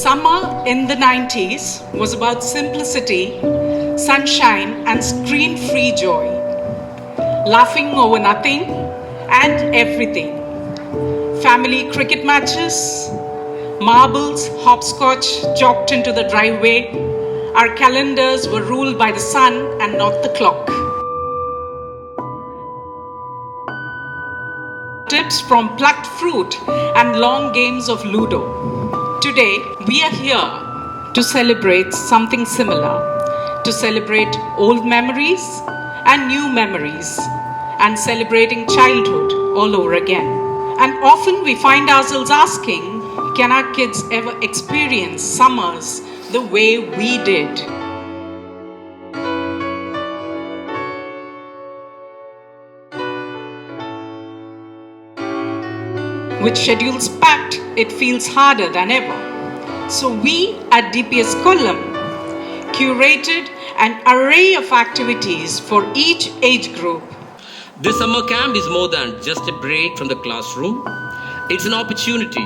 Summer in the 90s was about simplicity, sunshine, and screen free joy. Laughing over nothing and everything. Family cricket matches, marbles, hopscotch chalked into the driveway. Our calendars were ruled by the sun and not the clock. Tips from plucked fruit and long games of Ludo. Today, we are here to celebrate something similar, to celebrate old memories and new memories, and celebrating childhood all over again. And often we find ourselves asking, can our kids ever experience summers the way we did? With schedules packed, it feels harder than ever. So we at Dps Kollam curated an array of activities for each age group. This summer camp is more than just a break from the classroom. It's an opportunity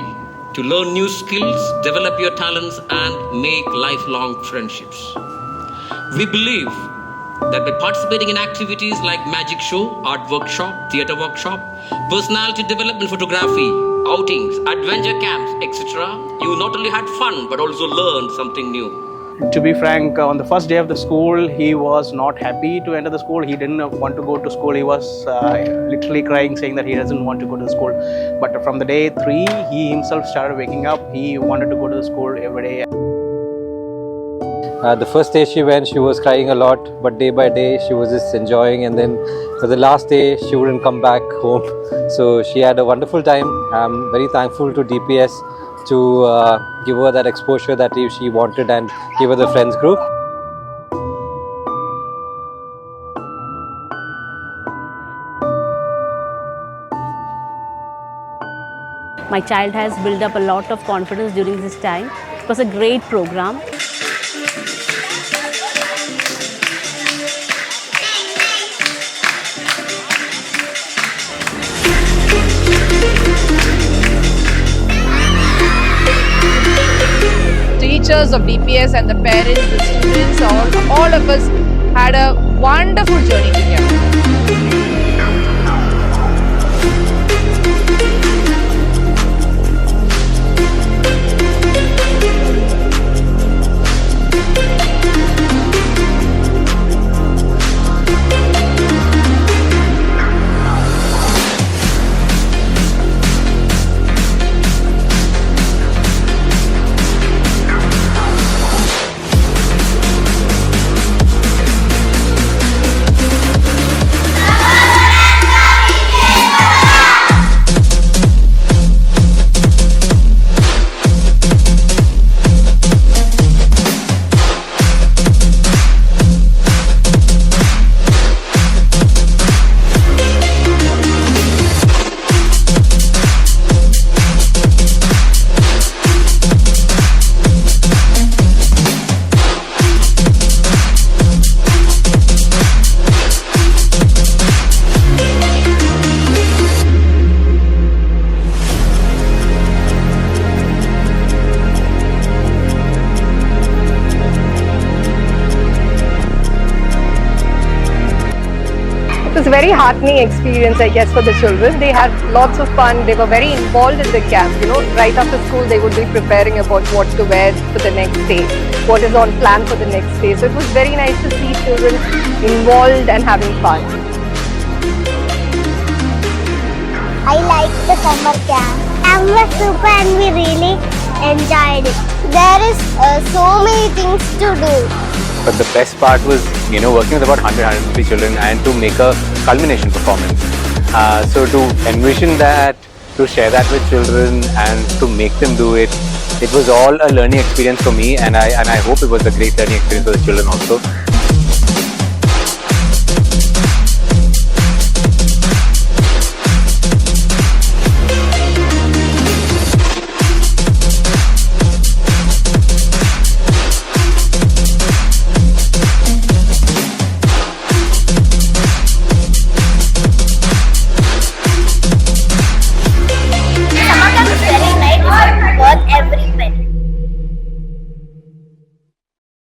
to learn new skills, develop your talents, and make lifelong friendships. We believe that by participating in activities like magic show, art workshop, theatre workshop, personality development photography, outings, adventure camps, etc., you not only had fun but also learned something new. To be frank, on the first day of the school, he was not happy to enter the school. He didn't want to go to school. He was literally crying, saying that he doesn't want to go to the school. But from the day 3, he himself started waking up. He wanted to go to the school every day. The first day she went, she was crying a lot, but day by day she was just enjoying, and then for the last day she wouldn't come back home. So she had a wonderful time. I'm very thankful to DPS to give her that exposure that she wanted and give her the friends group. My child has built up a lot of confidence during this time. It was a great program. Teachers of DPS and the parents, the students, all of us had a wonderful journey together. It was a very heartening experience, I guess, for the children. They had lots of fun. They were very involved in the camp. Right after school, they would be preparing about what to wear for the next day, what is on plan for the next day. So it was very nice to see children involved and having fun. I liked the summer camp. Camp was super and we really enjoyed it. There is so many things to do. But the best part was, working with about 150 children and to make a culmination performance. So to envision that, to share that with children and to make them do it, it was all a learning experience for me, and I hope it was a great learning experience for the children also.